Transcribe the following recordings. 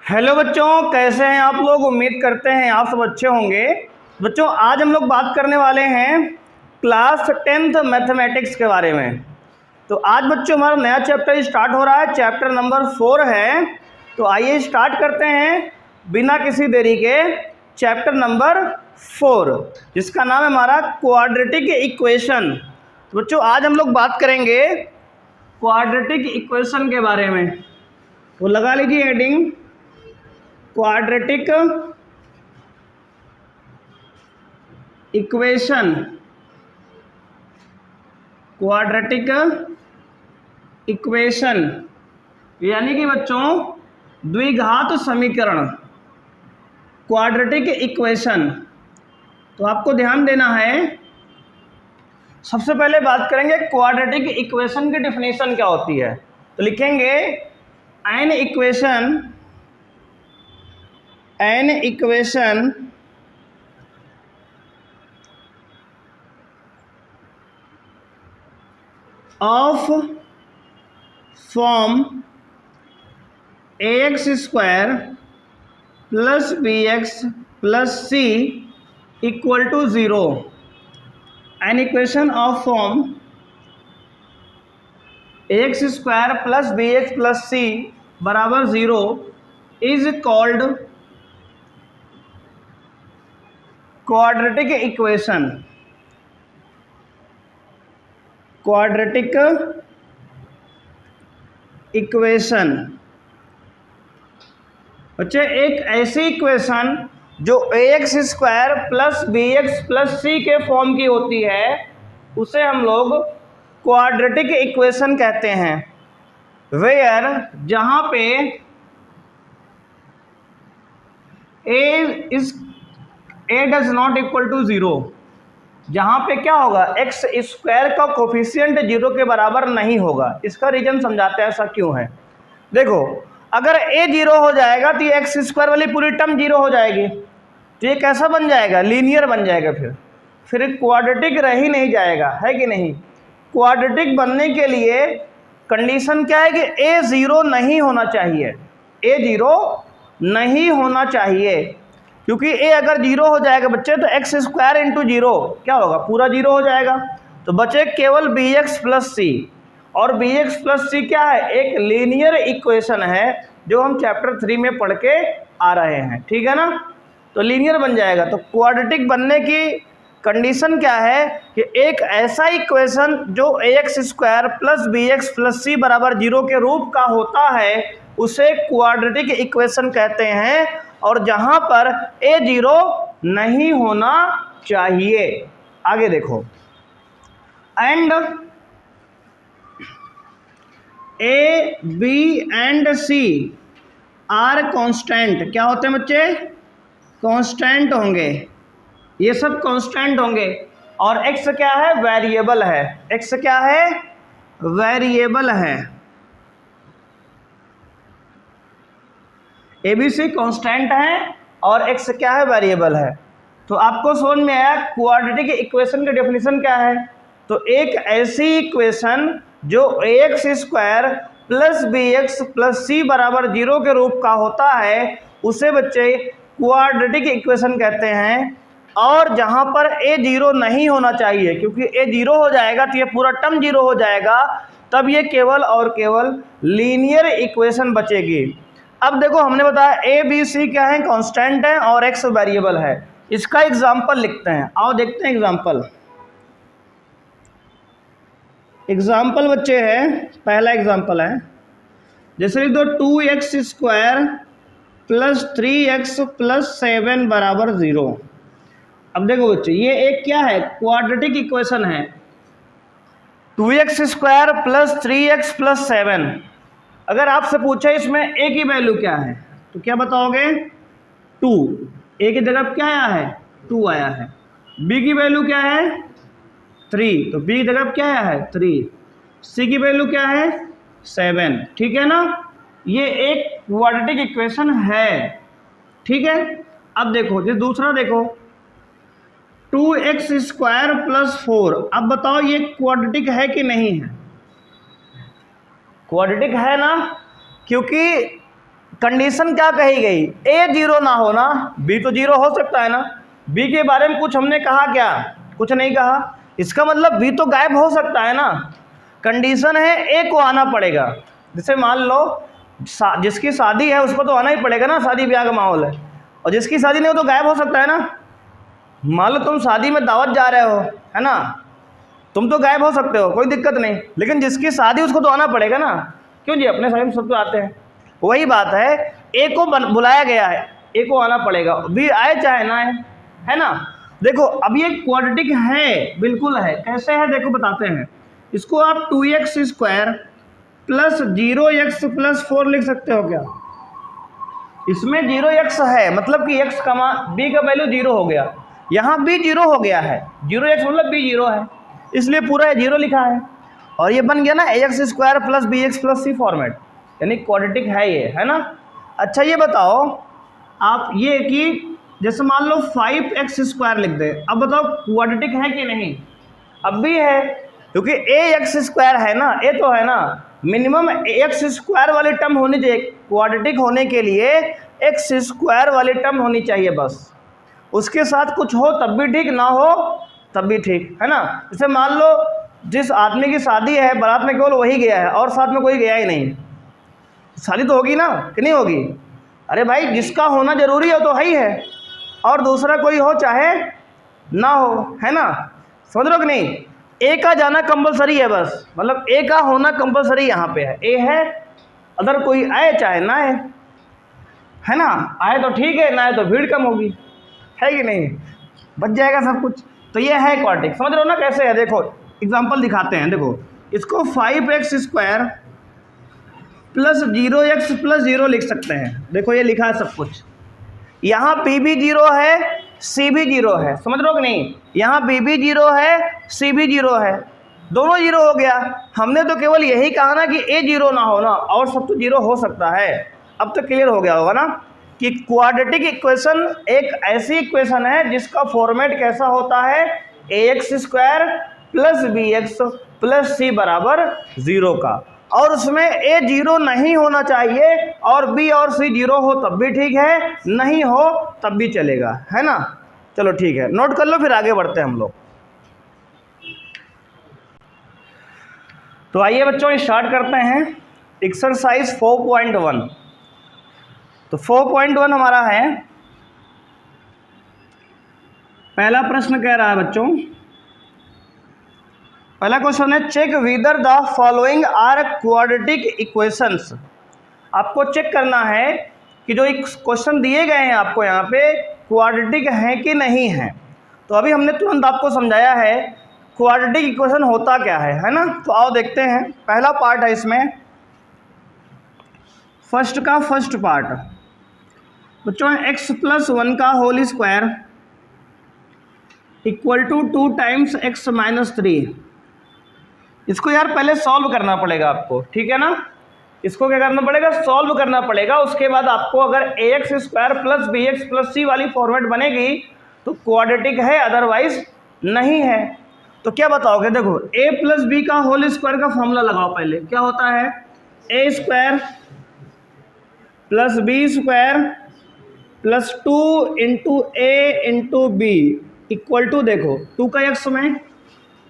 Hello बच्चों, कैसे हैं आप लोग। उम्मीद करते हैं आप सब अच्छे होंगे। बच्चों, आज हम लोग बात करने वाले हैं क्लास 10th मैथमेटिक्स के बारे में। तो आज बच्चों हमारा नया चैप्टर स्टार्ट हो रहा है, चैप्टर नंबर 4 है। तो आइए स्टार्ट करते हैं बिना किसी देरी के चैप्टर नंबर 4, जिसका नाम है हमारा क्वाड्रेटिक इक्वेशन। तो बच्चों आज हम लोग बात करेंगे क्वाड्रेटिक इक्वेशन के बारे में। तो लगा लीजिए heading quadratic equation. Quadratic equation यानी कि बच्चों द्विघात समीकरण, क्वाड्रेटिक इक्वेशन। तो आपको ध्यान देना है, सबसे पहले बात करेंगे क्वाड्रेटिक इक्वेशन की डेफिनेशन क्या होती है। तो लिखेंगे an equation of form ax square plus bx plus c equal to 0। An equation of form ax square plus bx plus c बराबर 0 is called quadratic equation. Quadratic equation बच्चे एक ऐसी इक्वेशन जो ax square plus bx plus c के form की होती है, उसे हम लोग क्वाड्रेटिक इक्वेशन कहते हैं। वेयर जहां पे a does not equal to 0, जहां पे क्या होगा एक्स स्क्वायर का कोफिशिएंट 0 के बराबर नहीं होगा। इसका रीजन समझाते हैं ऐसा क्यों है। देखो, अगर a 0 हो जाएगा तो ये एक्स स्क्वायर वाली पूरी टर्म 0 हो जाएगी, तो ये कैसा बन जाएगा, लीनियर बन जाएगा। फिर क्वाड्रेटिक रह ही नहीं जाएगा, है कि नहीं। क्वाड्रेटिक बनने के लिए कंडीशन क्या है कि a 0 नहीं होना चाहिए, a 0 नहीं होना चाहिए, क्योंकि a अगर 0 हो जाएगा बच्चे तो एक्स स्क्वायर इंटू 0 क्या होगा, पूरा 0 हो जाएगा। तो बचे केवल bx प्लस सी, और bx प्लस सी क्या है, एक लीनियर इक्वेशन है जो हम चैप्टर 3 में पढ़ के आ रहे हैं, ठीक है ना। तो लीनियर बन जाएगा। तो क्वाड्रेटिक बनने की कंडीशन क्या है कि एक ऐसा इक्वेशन जो ax square plus bx plus C बराबर 0 के रूप का होता है उसे क्वाड्रेटिक इक्वेशन कहते हैं, और जहां पर a 0 नहीं होना चाहिए। आगे देखो, and a b and c are constant. क्या होते हैं बच्चे, कांस्टेंट होंगे, ये सब कांस्टेंट होंगे। और x क्या है, वेरिएबल है। x क्या है, वेरिएबल है। ABC कांस्टेंट है और x क्या है, वेरिएबल है। तो आपको समझ में आया क्वाड्रेटिक इक्वेशन की डेफिनेशन क्या है। तो एक ऐसी इक्वेशन जो ax square plus bx plus c बराबर 0 के रूप का होता है उसे बच्चे क्वाड्रेटिक इक्वेशन कहते हैं। और जहां पर a 0 नहीं होना चाहिए, क्योंकि a 0 हो जाएगा तो ये पूरा टर्म 0 हो जाएगा, तब ये केवल और केवल लीनियर इक्वेशन बचेगी। अब देखो, हमने बताया a b c क्या है, कांस्टेंट है, और x वेरिएबल है। इसका एग्जाम्पल लिखते हैं, आओ देखते हैं एग्जाम्पल। एग्जाम्पल बच्चे है, पहला एग्जाम्पल है, जैसे लिख दो 2x square plus 3x plus 7 बराबर 0। अब देखो बच्चे, ये एक क्या है, क्वाड्रेटिक इक्वेशन है। 2x square plus 3x plus 7, अगर आपसे पूछे इसमें a की वैल्यू क्या है तो क्या बताओगे, 2। a की जगह क्या आया है, 2 आया है। b की वैल्यू क्या है, 3, तो b की जगह क्या आया है, 3। c की वैल्यू क्या है, 7, ठीक है ना। ये एक क्वाड्रेटिक इक्वेशन है, ठीक है। अब देखो ये दूसरा देखो, 2x स्क्वायर प्लस 4। अब बताओ ये क्वाड्रेटिक है कि नहीं है, क्वाड्रेटिक है ना, क्योंकि कंडीशन क्या कही गई, ए जीरो ना हो ना, बी तो जीरो हो सकता है ना। बी के बारे में कुछ हमने कहा क्या, कुछ नहीं कहा, इसका मतलब बी तो गायब हो सकता है ना। कंडीशन है ए को आना पड़ेगा। जैसे मान लो जिसकी शादी है उसको तो आना ही पड़ेगा ना, शादी ब्याह का माहौल है, और जिसकी शादी नहीं हो तो गायब हो सकता है ना। मान लो तुम शादी में दावत जा रहे हो, है ना, तुम तो गायब हो सकते हो, कोई दिक्कत नहीं, लेकिन जिसकी शादी उसको तो आना पड़ेगा ना। क्यों जी, अपने शादी में सब तो आते हैं। वही बात है, ए को बुलाया गया है, ए को आना पड़ेगा, बी आए चाहे ना आए, है ना। देखो अब ये क्वाड्रेटिक है, बिल्कुल है। कैसे है देखो बताते हैं। इसको आप 2x² प्लस 0x प्लस 4 लिख सकते हो क्या। इसमें 0x है, मतलब कि x का मान b का वैल्यू 0 हो गया, यहाँ b 0 हो गया है, 0x मतलब b 0 है, इसलिए पूरा 0 लिखा है। और ये बन गया ना ax² plus bx plus c format, यानी क्वाड्रेटिक है ये, है ना। अच्छा ये बताओ आप ये कि जैसे मान लो 5x² लिख दे, अब बताओ क्वाड्रेटिक है कि नहीं। अब भी है, क्योंकि ax² है ना, a तो है ना, मिनिमम x² वाली टर्म होनी चाहिए। क्वाड्रेटिक होने के लिए x² वाली टर्म होनी चाहिए बस, उसके साथ कुछ हो तब भी ठीक, ना हो तब भी ठीक, है ना। जैसे मान लो जिस आदमी की शादी है, बारात में केवल वही गया है और साथ में कोई गया ही नहीं, शादी तो होगी ना कि नहीं होगी। अरे भाई जिसका होना जरूरी है तो है ही है, और दूसरा कोई हो चाहे ना हो, है ना, समझ लो कि नहीं। ए का जाना कंपलसरी है बस, मतलब ए का होना कंपलसरी यहाँ पे है, ए है, अगर कोई आए चाहे ना आए, है ना, आए तो ठीक है, ना आए तो भीड़ कम होगी, है कि नहीं, बच जाएगा सब कुछ। तो ये है क्वाड्रेटिक, समझ रहे हो ना कैसे है। देखो एग्जांपल दिखाते हैं, देखो इसको 5x² प्लस 0x प्लस 0 लिख सकते हैं। देखो ये लिखा है सब कुछ, यहाँ p भी 0 है, c भी 0 है, समझ रहे हो कि नहीं। यहाँ b भी 0 है, c भी 0 है, दोनों 0 हो गया। हमने तो केवल यही कहा ना कि a 0 ना हो ना, और सब तो 0 हो सकता है। अब तो क्लियर हो गया होगा ना कि क्वाड्रेटिक इक्वेशन एक ऐसी इक्वेशन है जिसका फॉर्मेट कैसा होता है, ax² plus bx plus c बराबर 0 का, और उसमें a 0 नहीं होना चाहिए और b और c 0 हो तब भी ठीक है, नहीं हो तब भी चलेगा, है ना। चलो ठीक है, नोट कर लो, फिर आगे बढ़ते हैं हम लोग। तो आइए बच्चों स्टार्ट करते हैं एक्सरसाइज 4.1। तो 4.1 हमारा है, पहला प्रश्न कह रहा है बच्चों, पहला क्वेश्चन है check whether the following are quadratic equations. आपको चेक करना है कि जो क्वेश्चन दिए गए हैं आपको यहाँ पे क्वाड्रेटिक हैं कि नहीं हैं। तो अभी हमने तुरंत आपको समझाया है क्वाड्रेटिक इक्वेशन होता क्या है ना। तो आओ देखते हैं, पहला पार्ट है इसमें, फर्स्ट पार्ट बच्चों x प्लस 1 का whole square equal to 2 times x minus 3। इसको यार पहले सॉल्व करना पड़ेगा आपको, ठीक है ना। इसको क्या करना पड़ेगा, सॉल्व करना पड़ेगा। उसके बाद आपको अगर ax² plus bx plus c वाली फॉर्मेट बनेगी तो क्वाड्रेटिक है, अदरवाइज नहीं है। तो क्या बताओगे, देखो a प्लस बी का होल स्क्वायर का फॉर्मूला लगाओ। पहले क्या होता है, a² plus b² plus 2 into a into b equal to, देखो 2 का x में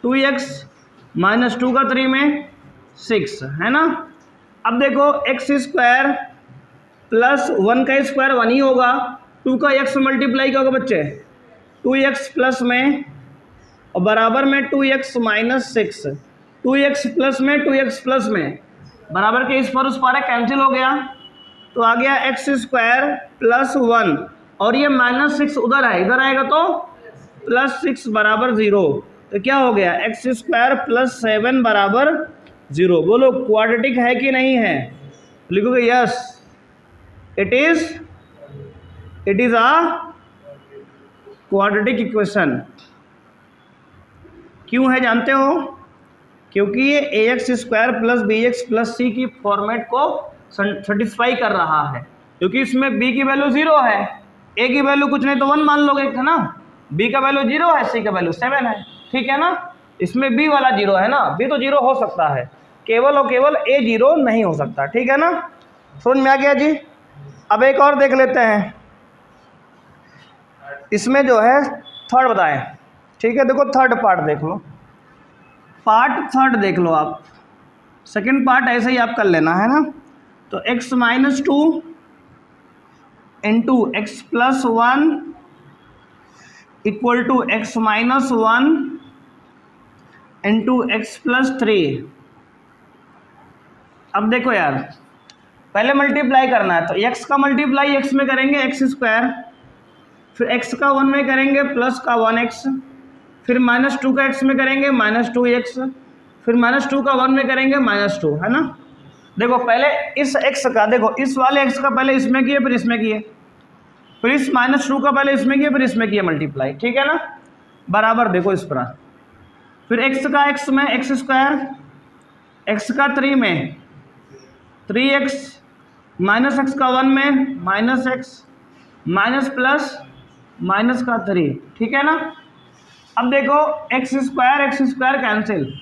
2x माइनस 2 का 3 में 6, है ना। अब देखो x² प्लस 1 का स्क्वायर 1 ही होगा, 2 का x मल्टीप्लाई क्या होगा बच्चे, 2x प्लस में और बराबर में 2x माइनस 6, 2x प्लस में 2x प्लस में बराबर के इस पर उस पर कैंसिल हो गया, तो आ गया x² प्लस 1 और ये माइनस 6 उधर है, इधर आएगा तो प्लस 6 बराबर 0। तो क्या हो गया, x² प्लस 7 बराबर 0। बोलो क्वाड्रेटिक है कि नहीं है, लिखोगे yes, it is a quadratic equation. क्यों है जानते हो, क्योंकि ये ax² plus bx plus c की फॉर्मेट को सेटिस्फाई कर रहा है, क्योंकि इसमें b की वैल्यू 0 है, a की वैल्यू कुछ नहीं तो 1 मान लोगे, है ना। b का वैल्यू 0 है, c का वैल्यू 7 है, ठीक है ना। इसमें b वाला 0 है ना, b तो 0 हो सकता है, केवल और केवल a 0 नहीं हो सकता, ठीक है ना। समझ में आ गया जी। अब एक और देख लेते हैं, इसमें जो है थर्ड बताएं। ठीक है, देखो थर्ड पार्ट देख लो, पार्ट थर्ड देख लो आप, सेकंड पार्ट ऐसे ही आप कर लेना है ना। तो x minus two into x plus one equal to x minus one into x plus three. अब देखो यार, पहले मल्टीप्लाई करना है, तो x का मल्टीप्लाई x में करेंगे एक्स स्क्वायर, फिर x का 1 में करेंगे प्लस का 1x, फिर माइनस टू का x में करेंगे माइनस टू एक्स, फिर माइनस टू का 1 में करेंगे माइनस टू, है ना। देखो पहले इस x का, देखो इस वाले x का पहले इसमें किए फिर इसमें किए, फिर इस माइनस टू का पहले इसमें किए फिर इसमें किए मल्टीप्लाई, ठीक है ना, बराबर देखो इस पर। फिर x का x में एक्स स्क्वायर, x का 3 में 3x, माइनस x का 1 में minus x, minus plus minus का 3, ठीक है ना। अब देखो एक्स स्क्वायर कैंसिल,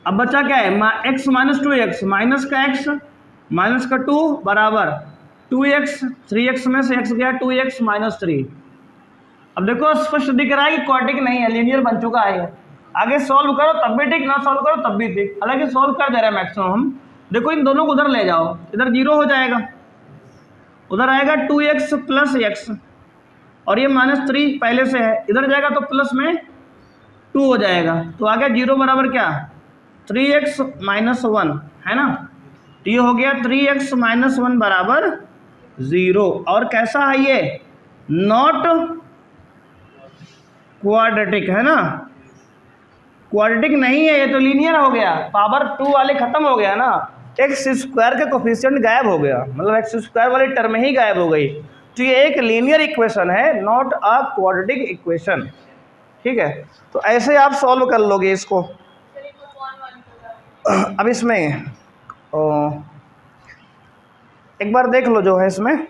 अब बचा क्या है, x minus to x, minus का x माइनस का 2 बराबर 2x, 3x में से x गया 2x माइनस 3। अब देखो स्पष्ट दिख रहा है कि क्वाड्रेटिक नहीं है, लीनियर बन चुका है। आगे सॉल्व करो तब भी ठीक, ना सॉल्व करो तब भी ठीक, हालांकि सॉल्व कर दे रहे हैं मैक्सिमम हम। देखो इन दोनों को उधर ले जाओ, इधर जीरो हो जाएगा, उधर आएगा 2x प्लस एक्स, और ये माइनस 3 पहले से है, इधर जाएगा तो प्लस में 2 हो जाएगा, तो आ गया जीरो बराबर क्या 3x माइनस 1, है ना। तो ये हो गया 3x माइनस 1 बराबर 0। और कैसा है ये, नॉट क्वाड्रेटिक, है ना, क्वाड्रेटिक नहीं है ये, तो लीनियर हो गया, पावर 2 वाले खत्म हो गया ना, एक्स स्क्वायर का कोफिशिएंट गायब हो गया, मतलब एक्स स्क्वायर वाली टर्म ही गायब हो गई। तो ये एक लीनियर इक्वेशन है, नॉट अ क्वाड्रेटिक इक्वेशन, ठीक है। तो ऐसे आप सॉल्व कर लोगे इसको। अब इसमें एक बार देख लो जो है इसमें,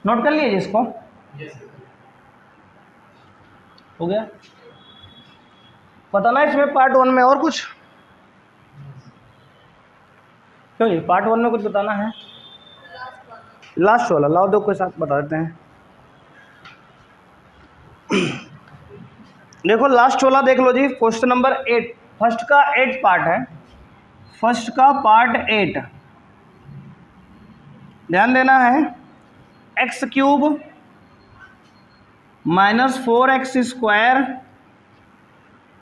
नोट कर लिए जिसको, हो गया पता ना इसमें पार्ट 1 में और कुछ, क्यों जी पार्ट 1 में कुछ बताना है, लास्ट वाला लाओ दो के साथ बता देते हैं। देखो लास्ट वाला देख लो जी, क्वेश्चन नंबर 8, फर्स्ट का 8 पार्ट है, फर्स्ट का पार्ट 8, ध्यान देना है। X cube minus 4x square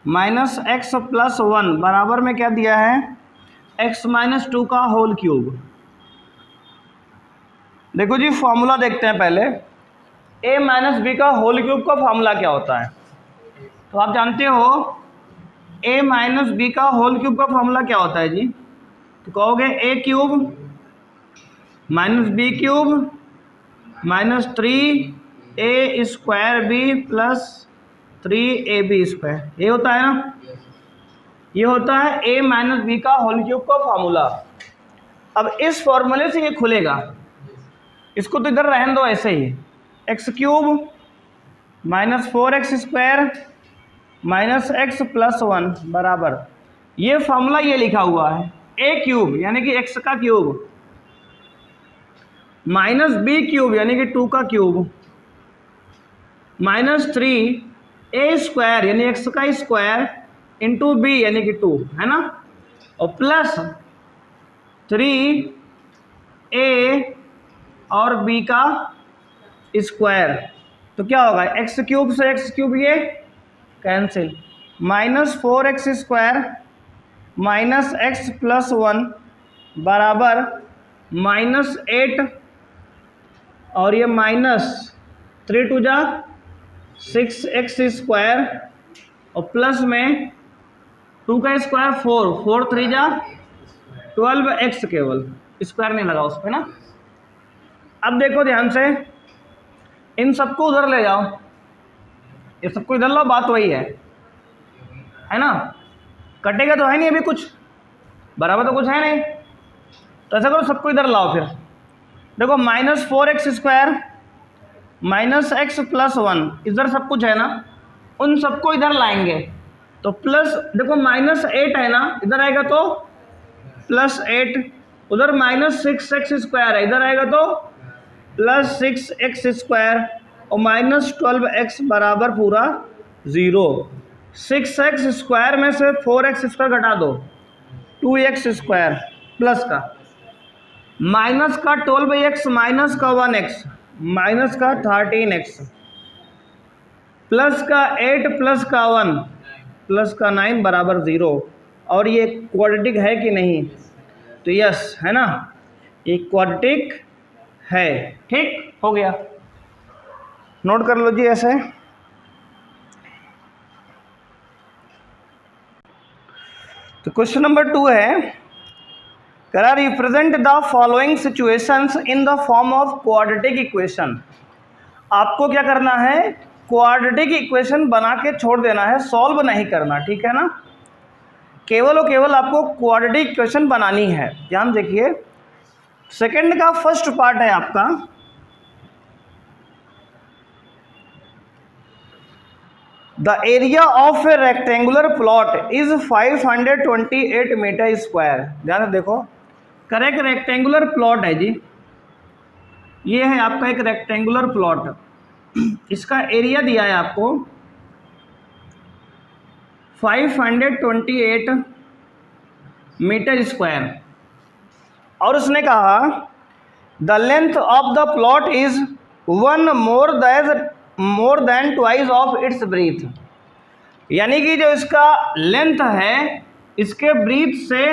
minus x plus 1 बराबर में क्या दिया है, x माइनस 2 का होल क्यूब। देखो जी फॉर्मूला देखते हैं पहले, a माइनस बी का होल क्यूब का फॉर्मूला क्या होता है। तो आप जानते हो a माइनस बी का होल क्यूब का फॉर्मूला क्या होता है जी, तो कहोगे a cube minus b cube minus 3a square b plus 3ab square, ये होता है ना, ये होता है a माइनस बी का होल क्यूब का फॉर्मूला। अब इस फॉर्मूले से ये खुलेगा, इसको तो इधर रहने दो ऐसे ही, x cube minus 4x square minus x plus 1 बराबर, ये फॉर्मूला ये लिखा हुआ है a क्यूब यानी कि x का क्यूब माइनस बी क्यूब यानी कि 2 का क्यूब माइनस 3a स्क्वायर यानी x का स्क्वायर इंटू बी यानी कि 2, है ना, और प्लस 3a और b का स्क्वायर। तो क्या होगा, एक्स क्यूब से एक्स क्यूब ये cancel, minus 4x square minus x plus 1 बराबर माइनस 8 और ये माइनस 3 टू जा 6x स्क्वायर और प्लस में 2 का स्क्वायर 4, 4 3 जा 12x, केवल स्क्वायर नहीं लगा उस पर ना। अब देखो ध्यान से, इन सबको उधर ले जाओ, ये सबको इधर लाओ, बात वही है ना, कटेगा तो है नहीं, अभी कुछ बराबर तो कुछ है नहीं, तो ऐसा करो सबको इधर लाओ फिर, देखो -4x² -x+1 इधर सब कुछ है ना, उन सबको इधर लाएंगे तो प्लस, देखो -8 है ना, इधर आएगा तो +8, उधर -6x² है, इधर आएगा तो +6x² और -12x बराबर पूरा 0। 6x² में से 4x² घटा दो, 2x² प्लस का माइनस का 12x माइनस का 1x माइनस का 13x प्लस का 8 प्लस का 1 प्लस का 9 बराबर 0। और ये क्वाड्रेटिक है कि नहीं, तो यस है ना, ये क्वाड्रेटिक है। ठीक हो गया, नोट कर लो जी ऐसे। तो क्वेश्चन नंबर 2 है, करा represent the following situations in the form of quadratic equation. आपको क्या करना है, क्वाड्रेटिक इक्वेशन बना के छोड़ देना है, सॉल्व नहीं करना, ठीक है ना। केवल और केवल आपको क्वाड्रेटिक इक्वेशन बनानी है। ध्यान देखिए, सेकंड का फर्स्ट पार्ट है आपका, the area of a rectangular plot is 528 metre square. ध्यान से देखो, करेक्ट रेक्टेंगुलर प्लॉट है जी, ये है आपका एक रेक्टेंगुलर प्लॉट, इसका एरिया दिया है आपको 528 मीटर स्क्वायर, और उसने कहा the length of the plot is 1 more than twice of its breath. यानी कि जो इसका लेंथ है इसके ब्रीथ से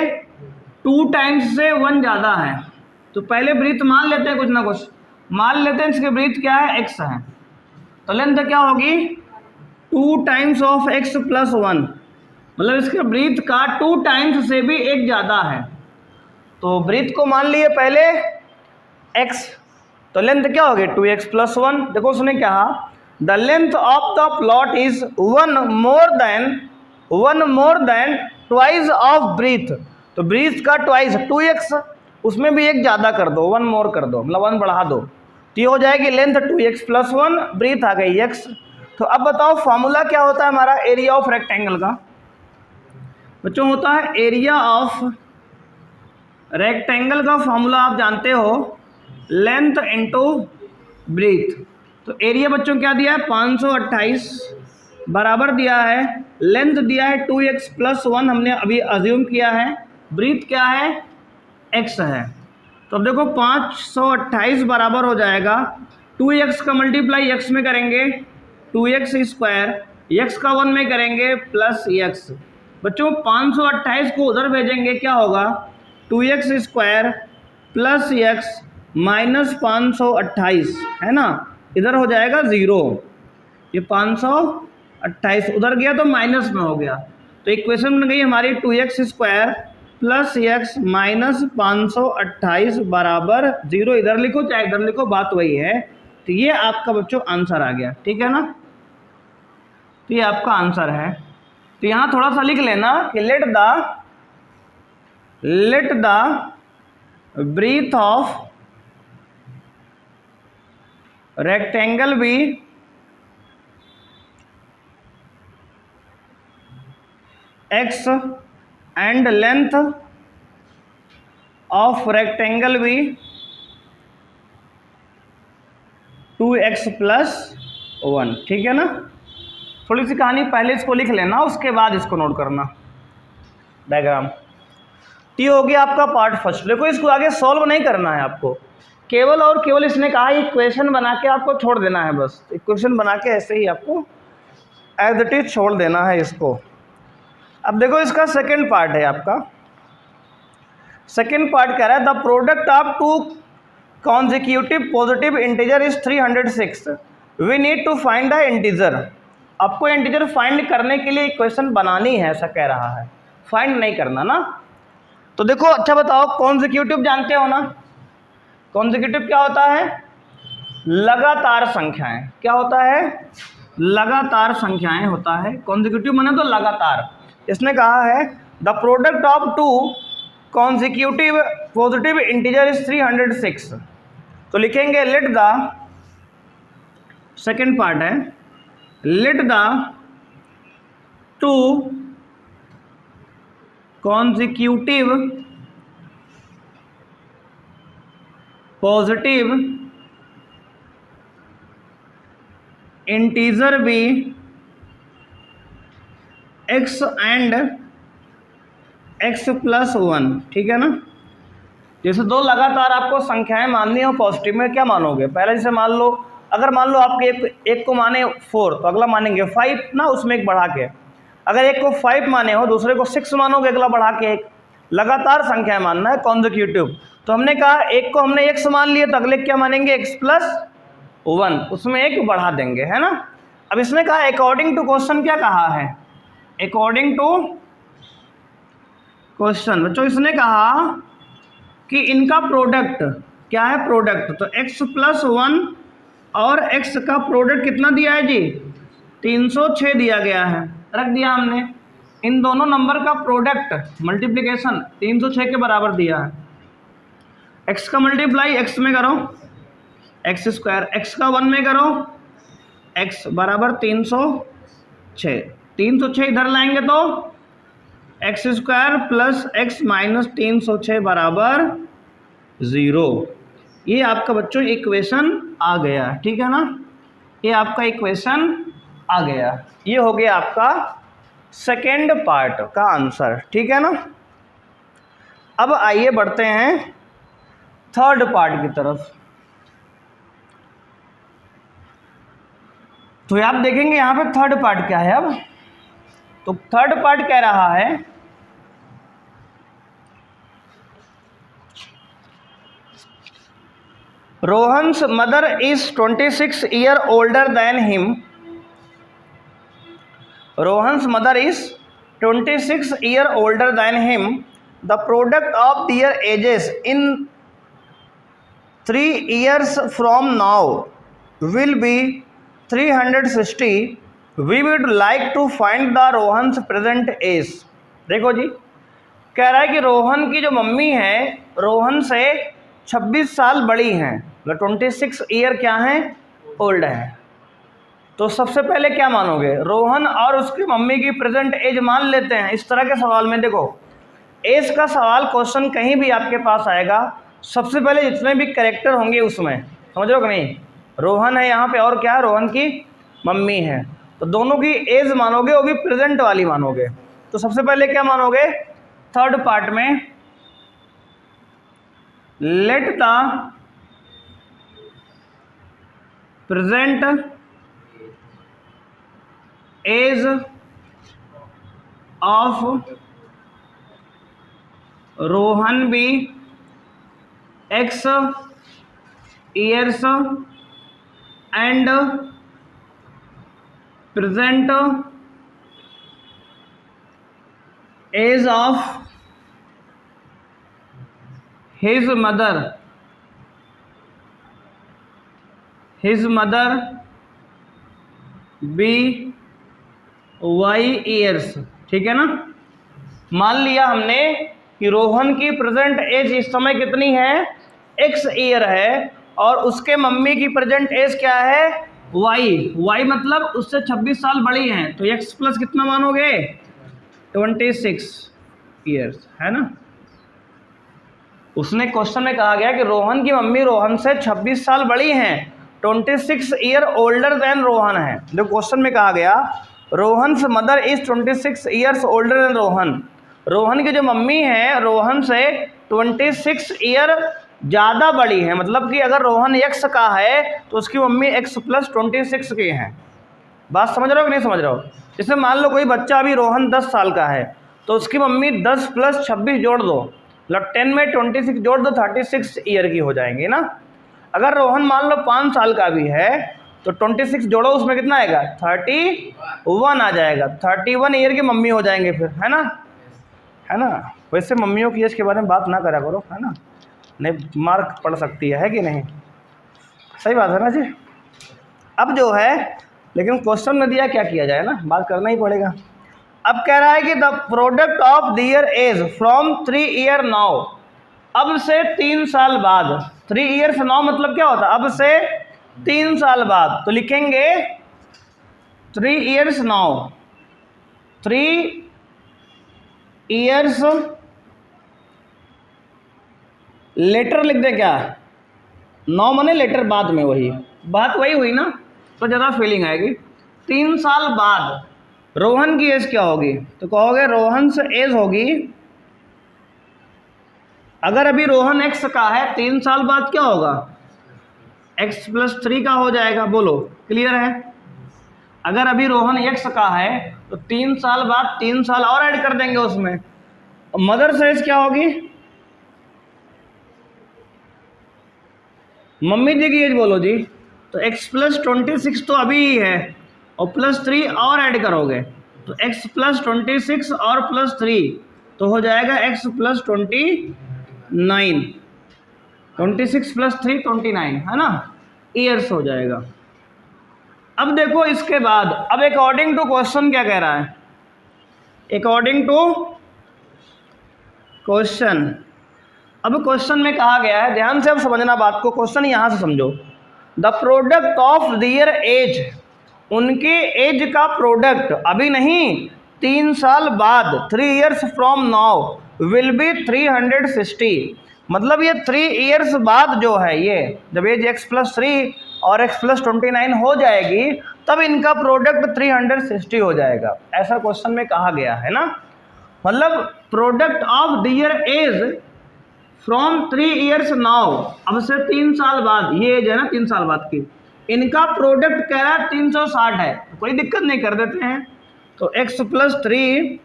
2 टाइम्स से 1 ज़्यादा है। तो पहले ब्रीथ मान लेते हैं, कुछ ना कुछ मान लेते हैं, इसके ब्रीथ क्या है, x है, तो लेंथ क्या होगी 2 टाइम्स ऑफ x प्लस 1, मतलब इसके ब्रीथ का 2 टाइम्स से भी 1 ज़्यादा है। तो ब्रीथ को मान लिए पहले x, तो लेंथ क्या होगी 2x प्लस 1। देखो उसने कहा the length of the plot is 1 more than twice of breath, तो ब्रीथ का ट्वाइस 2x, उसमें भी 1 ज़्यादा कर दो, 1 मोर कर दो, मतलब 1 बढ़ा दो, तो ये हो जाएगी लेंथ 2x प्लस 1, ब्रीथ आ गई x। तो अब बताओ फॉर्मूला क्या होता है हमारा एरिया ऑफ रेक्टेंगल का, बच्चों होता है एरिया ऑफ रेक्टेंगल का फॉर्मूला आप जानते हो, लेंथ इनटू ब्रीथ। तो एरिया बच्चों क्या दिया है 528 बराबर दिया है, लेंथ दिया है 2x प्लस 1 हमने अभी अज्यूम किया है, ब्रीथ क्या है x है। तो अब देखो 528 बराबर हो जाएगा 2x का मल्टीप्लाई x में करेंगे 2x², x का 1 में करेंगे प्लस x। बच्चों 528 को उधर भेजेंगे क्या होगा 2x² प्लस x माइनस 528 है ना, इधर हो जाएगा 0, ये 528 उधर गया तो माइनस में हो गया, तो इक्वेशन बन गई हमारी 2x² प्लस x माइनस 528 बराबर 0। इधर लिखो चाहे इधर लिखो, बात वही है। तो ये आपका बच्चों आंसर आ गया, ठीक है ना, तो ये आपका आंसर है। तो यहाँ थोड़ा सा लिख लेना कि let the breath of rectangle be x and length of rectangle be 2x plus 1। ठीक है ना, थोड़ी सी कहानी पहले इसको लिख लेना, उसके बाद इसको नोट करना डायग्राम। ये हो गया आपका पार्ट फर्स्ट। देखो इसको आगे सॉल्व नहीं करना है आपको, केवल और केवल इसने कहा इक्वेशन बना के आपको छोड़ देना है, बस इक्वेशन बना के ऐसे ही आपको एज इट इज छोड़ देना है इसको। अब देखो इसका सेकंड पार्ट है आपका, सेकंड पार्ट कह रहा है the product of 2 consecutive positive integer is 306, we need to find the integer. आपको इंटीजर फाइंड करने के लिए इक्वेशन बनानी है, ऐसा कह रहा है, फाइंड नहीं करना ना। तो देखो अच्छा बताओ, कॉन्जिक्यूटिव जानते हो ना, कॉन्जिक्यूटिव क्या होता है, लगातार संख्याएं। क्या होता है, लगातार संख्याएं होता है, कॉन्जिक्यूटिव माने तो लगातार। इसने कहा है the product of 2 consecutive positive integer is 306, तो लिखेंगे लेट द, सेकेंड पार्ट है, let the two consecutive positive integer भी x एंड x प्लस 1, ठीक है ना। जैसे दो लगातार आपको संख्याएं माननी हो पॉजिटिव में, क्या मानोगे? पहले जैसे मान लो, अगर मान लो आपके एक को माने 4 तो अगला मानेंगे 5 ना, उसमें एक बढ़ा के। अगर एक को 5 माने हो दूसरे को 6 मानोगे, अगला बढ़ा के एक। लगातार संख्याएं मानना है, कॉन्जिक्यूटिव। तो हमने कहा एक को हमने x मान लिया तो अगले क्या मानेंगे x प्लस 1, उसमें एक बढ़ा देंगे, है ना। अब इसने कहा अकॉर्डिंग टू क्वेश्चन, क्या कहा है? अकॉर्डिंग टू क्वेश्चन बच्चों इसने कहा कि इनका प्रोडक्ट क्या है? प्रोडक्ट तो x प्लस 1 और x का प्रोडक्ट कितना दिया है जी? 306 दिया गया है, रख दिया हमने। इन दोनों नंबर का प्रोडक्ट मल्टीप्लिकेशन 306 के बराबर दिया है। x का मल्टीप्लाई x में करो, x स्क्वायर, x का 1 में करो, x बराबर 306। 306 इधर लाएंगे तो x square plus x minus 306 बराबर 0। ये आपका बच्चों इक्वेशन आ गया, ठीक है ना। ये आपका इक्वेशन आ गया, ये हो गया आपका सेकेंड पार्ट का आंसर, ठीक है ना। अब आइए बढ़ते हैं थर्ड पार्ट की तरफ। तो आप देखेंगे यहाँ पे थर्ड पार्ट क्या है। अब तो थर्ड पार्ट कह रहा है Rohan's mother is 26 year older than him. Rohan's mother is 26 year older than him. The product of their ages in 3 years from now will be 360। We would like to find the Rohan's present age. देखो जी, कह रहा है कि रोहन की जो mummy है रोहन से 26 साल बड़ी हैं, मतलब 26 ईयर क्या है? ओल्ड है। तो सबसे पहले क्या मानोगे? रोहन और उसकी मम्मी की प्रेजेंट एज मान लेते हैं। इस तरह के सवाल में देखो, एज का सवाल क्वेश्चन कहीं भी आपके पास आएगा, सबसे पहले जितने भी कैरेक्टर होंगे उसमें, समझ रहे हो कि नहीं? रोहन है यहाँ पे और क्या है? रोहन की मम्मी है, तो दोनों की एज मानोगे, वो भी प्रेजेंट वाली मानोगे। तो सबसे पहले क्या मानोगे? थर्ड पार्ट में let the present age of Rohan be x years and present age of his mother be y years, ठीक है ना। मान लिया हमने कि रोहन की प्रेजेंट एज इस समय कितनी है? x ईयर है, और उसके मम्मी की प्रेजेंट एज क्या है? y मतलब उससे 26 साल बड़ी हैं, तो x प्लस कितना मानोगे? 26 ईयर्स, है ना। उसने क्वेश्चन में कहा गया कि रोहन की मम्मी रोहन से 26 साल बड़ी हैं, 26 ईयर ओल्डर देन रोहन है। जो क्वेश्चन में कहा गया Rohan's mother is 26 years older than Rohan. Rohan की जो मम्मी है रोहन से 26 ईयर ज़्यादा बड़ी है, मतलब कि अगर रोहन x का है तो उसकी मम्मी x प्लस 26 की है। बात समझ रहे हो कि नहीं समझ रहे हो? जैसे मान लो कोई बच्चा अभी रोहन 10 साल का है, तो उसकी मम्मी 10 प्लस 26 जोड़ दो, मतलब 10 में 26 जोड़ दो, 36 ईयर की हो जाएंगी ना। अगर रोहन मान लो 5 साल का भी है तो 26 जोड़ो, उसमें कितना आएगा? 31 आ जाएगा। 31 ईयर की मम्मी हो जाएंगे फिर, है ना, है ना। वैसे मम्मियों की एज के बारे में बात ना करा करो, है ना, नहीं मार्क पड़ सकती है कि नहीं? सही बात है ना जी। अब जो है, लेकिन क्वेश्चन में दिया, क्या किया जाए ना, बात करना ही पड़ेगा। अब कह रहा है कि the product of their age from 3 year now, अब से 3 साल बाद, 3 ईयर्स नाउ मतलब क्या होता है, अब से 3 साल बाद। तो लिखेंगे 3 ईयर्स नाउ, 3 ईयर्स लेटर लिख दे क्या, नाउ माने लेटर बाद में, वही बात वही हुई ना, तो ज़्यादा फीलिंग आएगी। 3 साल बाद रोहन की एज क्या होगी, तो कहोगे रोहन से एज होगी, अगर अभी रोहन x का है 3 साल बाद क्या होगा, x + 3 का हो जाएगा। बोलो क्लियर है। अगर अभी रोहन x का है तो 3 साल बाद 3 साल और ऐड कर देंगे उसमें। मदर से एज क्या होगी, मम्मी जी की एज बोलो जी, तो x + 26 तो अभी ही है और +3 और ऐड करोगे तो x + 26 और +3 तो हो जाएगा x + 29, 26 + 3 29 है ना, ईयर्स हो जाएगा। अब देखो इसके बाद, अब अकॉर्डिंग टू क्वेश्चन क्या कह रहा है, अकॉर्डिंग टू क्वेश्चन, अब क्वेश्चन में कहा गया है, ध्यान से अब समझना बात को, क्वेश्चन यहां से समझो। The product of their age, उनके एज का प्रोडक्ट अभी नहीं 3 साल बाद, 3 years from now will be 360, मतलब ये 3 ईयर्स बाद जो है, ये जब एज x + 3 और x + 29 हो जाएगी तब इनका प्रोडक्ट 360 हो जाएगा, ऐसा क्वेश्चन में कहा गया है ना। मतलब product of their age from 3 years now, अब से 3 साल बाद, ये एज है ना 3 साल बाद की, इनका प्रोडक्ट कह रहा है 360 है, तो कोई दिक्कत नहीं, कर देते हैं। तो x + 3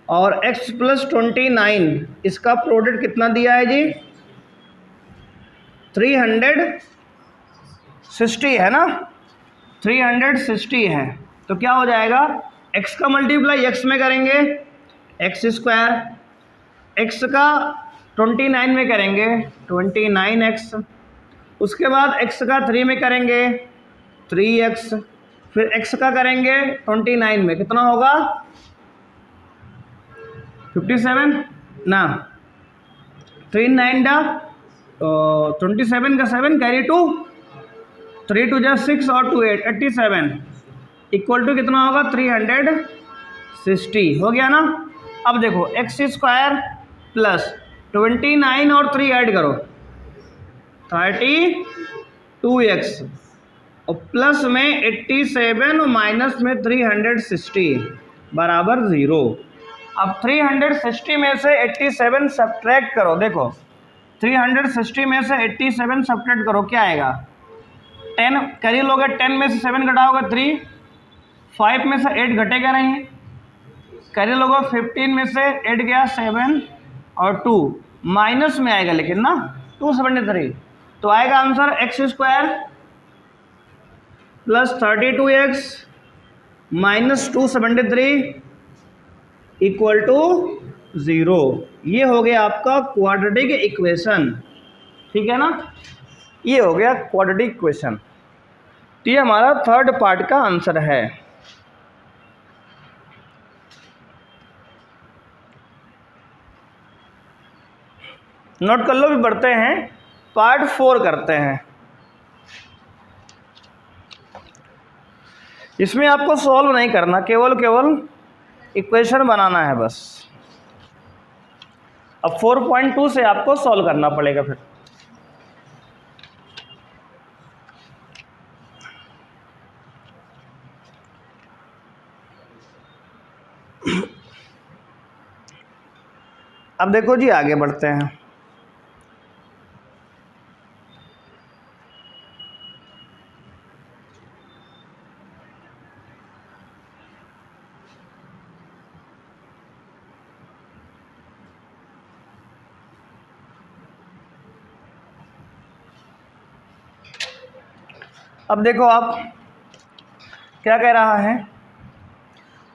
और x + 29 इसका प्रोडक्ट कितना दिया है जी, 360 है ना, 360 है। तो क्या हो जाएगा, x का मल्टीप्लाई x में करेंगे x², x का 29 में करेंगे 29x, उसके बाद x का 3 में करेंगे 3x, फिर x का करेंगे 29 में, कितना होगा 57 ना, 3 9 27 का 7 कैरी 2, 3 2 जा 6 और 2 8 87 इक्वल टू कितना होगा 360, हो गया ना। अब देखो x² + 29 और 3 ऐड करो 32x और प्लस में 87 और माइनस में 360 बराबर 0। अब 360 में से 87 सब्ट्रैक्ट करो, देखो 360 में से 87 सब्ट्रैक्ट करो क्या आएगा, 10 कैरी लोगे, 10 में से 7 घटाओगे 3, 5 में से 8 घटेगा नहीं, कैरी लोगे 15 में से 8 गया 7 और 2 माइनस में आएगा लेकिन ना 273, तो आएगा answer x² + 32x - 273 equal to 0। ये हो गया आपका क्वाड्रेटिक इक्वेशन, ठीक है ना, ये हो गया क्वाड्रेटिक इक्वेशन। तो ये हमारा थर्ड पार्ट का आंसर है। नोट कर लो, भी बढ़ते हैं, पार्ट 4 करते हैं। इसमें आपको सॉल्व नहीं करना, केवल इक्वेशन बनाना है बस। अब 4.2 से आपको सॉल्व करना पड़ेगा फिर। अब देखो जी, आगे बढ़ते हैं। अब देखो आप क्या कह रहा है,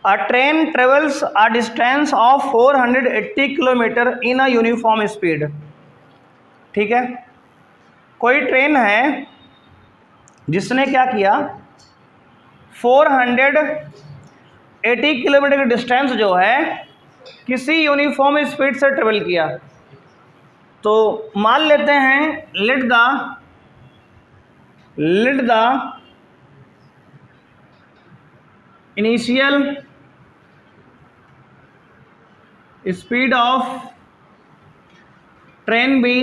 अ train travels a distance of 480 kilometre in a uniform speed. ठीक है, कोई ट्रेन है जिसने क्या किया, 480 किलोमीटर की डिस्टेंस जो है किसी यूनिफॉर्म स्पीड से ट्रेवल किया। तो मान लेते हैं let the initial speed of train be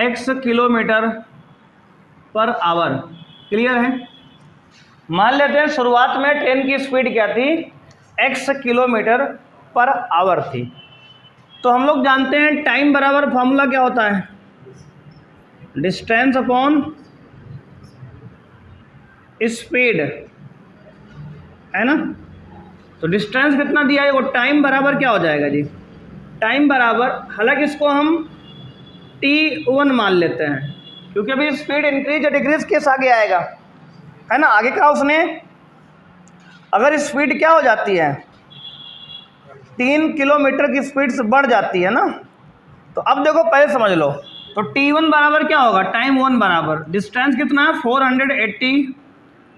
x kilometre per hour. Clear है? मान लेते हैं शुरुआत में ट्रेन की स्पीड क्या थी, x किलोमीटर पर आवर थी। तो हम लोग जानते हैं टाइम बराबर फॉर्मूला क्या होता है, डिस्टेंस अपॉन स्पीड, है ना। तो डिस्टेंस कितना दिया है, वो टाइम बराबर क्या हो जाएगा जी, टाइम बराबर, हालांकि इसको हम t1 मान लेते हैं क्योंकि अभी स्पीड इंक्रीज या डिक्रीज केस आगे आएगा, है ना। आगे का उसने अगर स्पीड क्या हो जाती है 3 किलोमीटर की स्पीड से बढ़ जाती है ना, तो अब देखो पहले समझ लो, तो t1 बराबर क्या होगा, टाइम 1 बराबर डिस्टेंस कितना है 480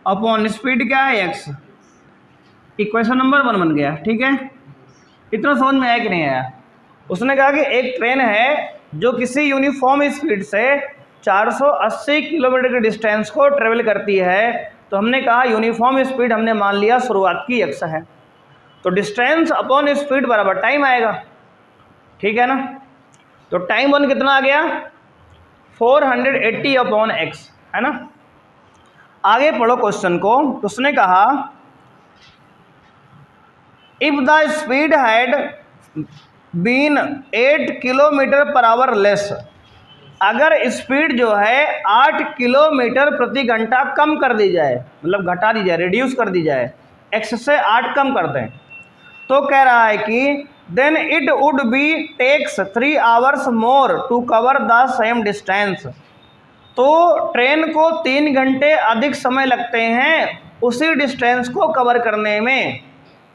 अपॉन स्पीड क्या है x। इक्वेशन नंबर 1 बन गया। ठीक है, इतना समझ में आया कि नहीं आया। उसने कहा कि एक ट्रेन है जो किसी यूनिफॉर्म स्पीड से 480 किलोमीटर के डिस्टेंस को ट्रेवल करती है, तो हमने कहा यूनिफॉर्म स्पीड हमने मान लिया शुरुआत की x है, तो डिस्टेंस अपॉन स्पीड बराबर टाइम आएगा। ठीक है ना, तो टाइम 1 कितना आ गया 480 अपॉन x, है ना। आगे पढ़ो क्वेश्चन को। तो उसने कहा if the speed had been 8 kilometre per hour less, अगर स्पीड जो है 8 किलोमीटर प्रति घंटा कम कर दी जाए, मतलब घटा दी जाए, रिड्यूस कर दी जाए, x से 8 कम कर दें, तो कह रहा है कि then it would be takes 3 hours more to cover the same distance. तो ट्रेन को 3 घंटे अधिक समय लगते हैं उसी डिस्टेंस को कवर करने में।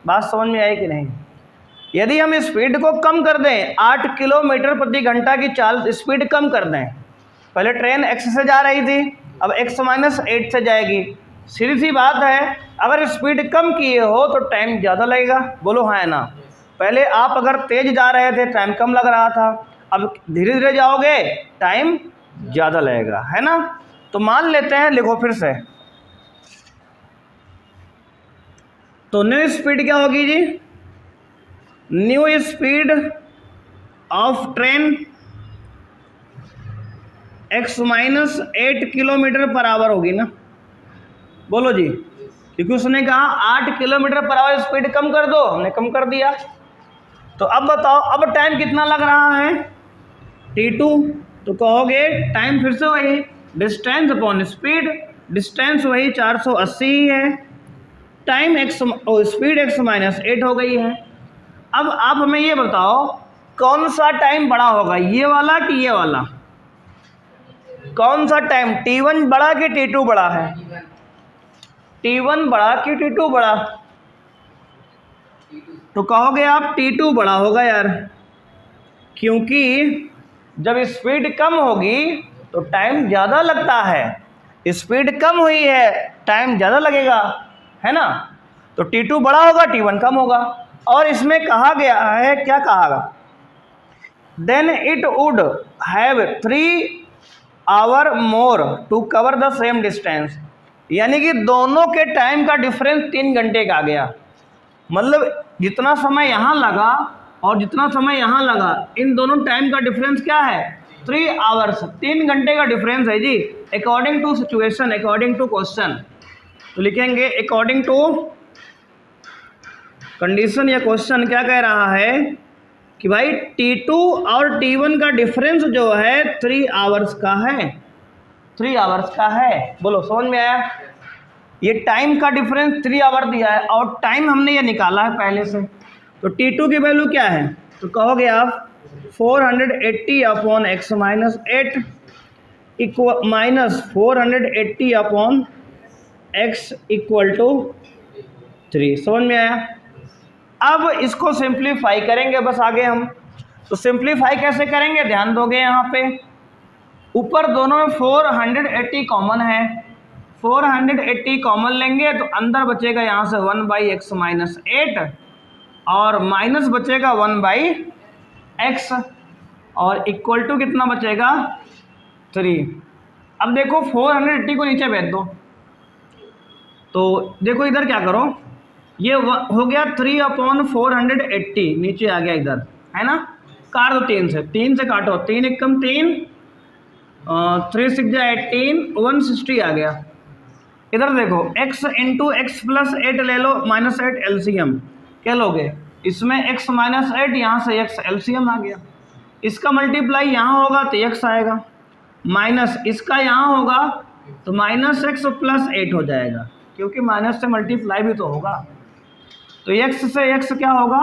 बात समझ में आई कि नहीं। यदि हम स्पीड को कम कर दें, 8 किलोमीटर प्रति घंटा की चाल स्पीड कम कर दें, पहले ट्रेन x से जा रही थी, अब x माइनस 8 से जाएगी। सीधी सी बात है, अगर स्पीड कम किए हो तो टाइम ज़्यादा लगेगा, बोलो हाँ है ना। पहले आप अगर तेज जा रहे थे टाइम कम लग रहा था, अब धीरे धीरे जाओगे टाइम ज़्यादा लगेगा, है ना। तो मान लेते हैं, लिखो फिर से, तो न्यू स्पीड क्या होगी जी, new speed of train x minus 8 kilometre per hour होगी ना, बोलो जी, क्योंकि उसने कहा 8 किलोमीटर पर आवर स्पीड कम कर दो, हमने कम कर दिया। तो अब बताओ अब टाइम कितना लग रहा है t2, तो कहोगे टाइम फिर से वही डिस्टेंस अपॉन स्पीड, डिस्टेंस वही 480 है, time x speed x minus 8 हो गई है। अब आप हमें ये बताओ कौन सा टाइम बड़ा होगा, ये वाला कि ये वाला, कौन सा टाइम, t1 बड़ा कि t2 बड़ा है, t1 बड़ा कि t2 बड़ा, तो कहोगे आप t2 बड़ा होगा यार, क्योंकि जब स्पीड कम होगी तो टाइम ज़्यादा लगता है, स्पीड कम हुई है टाइम ज़्यादा लगेगा, है ना। तो t2 बड़ा होगा t1 कम होगा। और इसमें कहा गया है, क्या कहा, then it would have 3 hour more to cover the same distance, यानी कि दोनों के टाइम का डिफरेंस 3 घंटे का आ गया। मतलब जितना समय यहाँ लगा और जितना समय यहाँ लगा, इन दोनों टाइम का डिफरेंस क्या है 3 आवर्स, 3 घंटे का डिफरेंस है जी, according to situation, according to question. तो लिखेंगे अकॉर्डिंग टू कंडीशन या क्वेश्चन क्या कह रहा है कि भाई t2 और t1 का डिफरेंस जो है 3 आवर्स का है, 3 आवर्स का है। बोलो समझ में आया। ये टाइम का डिफरेंस 3 आवर दिया है और टाइम हमने ये निकाला है पहले से। तो t2 की वैल्यू क्या है, तो कहोगे आप 480 upon x minus 8 minus 480 upon x equal to 3। समझ में आया। अब इसको सिंप्लीफाई करेंगे बस आगे हम। तो सिंप्लीफाई कैसे करेंगे, ध्यान दोगे यहाँ पे, ऊपर दोनों में 480 कॉमन है, 480 कॉमन लेंगे तो अंदर बचेगा यहाँ से 1/x माइनस 8 और माइनस बचेगा 1/x और इक्वल टू कितना बचेगा 3। अब देखो 480 को नीचे भेज दो, तो देखो इधर क्या करो, ये हो गया 3/480 नीचे आ गया इधर, है ना। काट दो 3 से काटो, 3 एकम 3, 3 6 18, 160 आ गया। इधर देखो x इंटू एक्स प्लस 8 ले लो, -8 एलसीएम क्या लोगे, इसमें x -8, यहाँ से x एलसीएम आ गया। इसका मल्टीप्लाई यहाँ होगा तो x आएगा, माइनस इसका यहाँ होगा तो -x प्लस 8 हो जाएगा, क्योंकि माइनस से मल्टीप्लाई भी तो होगा। तो x से x क्या होगा,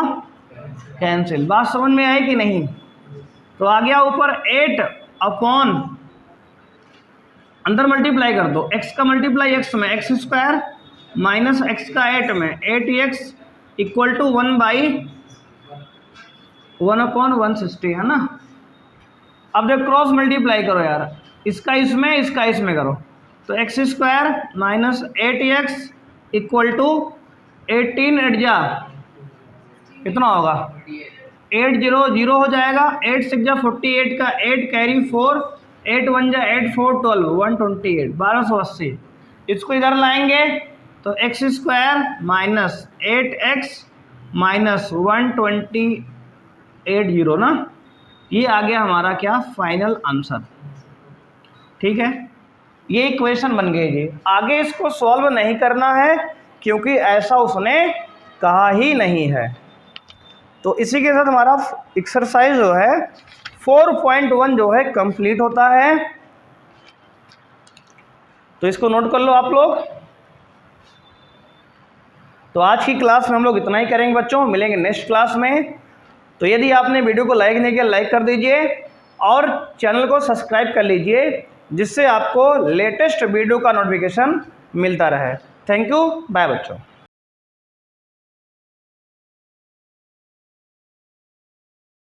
कैंसिल। बात समझ में आई कि नहीं। तो आ गया ऊपर 8 अपॉन, अंदर मल्टीप्लाई कर दो, x का मल्टीप्लाई x में x² माइनस x का 8 में 8x इक्वल टू 1/1/160, है ना। अब देखो क्रॉस मल्टीप्लाई करो यार, इसका इसमें करो, तो x² minus 8x equal to 18 8 जा कितना होगा, 8 0 0 हो जाएगा, 8 6 जा 48 का 8 कैरी 4, 8 1 जा 8 4 12 128 1280। इसको इधर लाएंगे तो x² माइनस 8x माइनस 128 ना, ये आ गया हमारा क्या, फाइनल आंसर। ठीक है, ये इक्वेशन बन गई जी। आगे इसको सॉल्व नहीं करना है क्योंकि ऐसा उसने कहा ही नहीं है। तो इसी के साथ हमारा एक्सरसाइज जो है 4.1 जो है कंप्लीट होता है। तो इसको नोट कर लो आप लोग। तो आज की क्लास में हम लोग इतना ही करेंगे बच्चों, मिलेंगे नेक्स्ट क्लास में। तो यदि आपने वीडियो को लाइक नहीं किया, लाइक कर दीजिए और चैनल को सब्सक्राइब कर लीजिए, जिससे आपको लेटेस्ट वीडियो का नोटिफिकेशन मिलता रहे। थैंक यू, बाय बच्चों।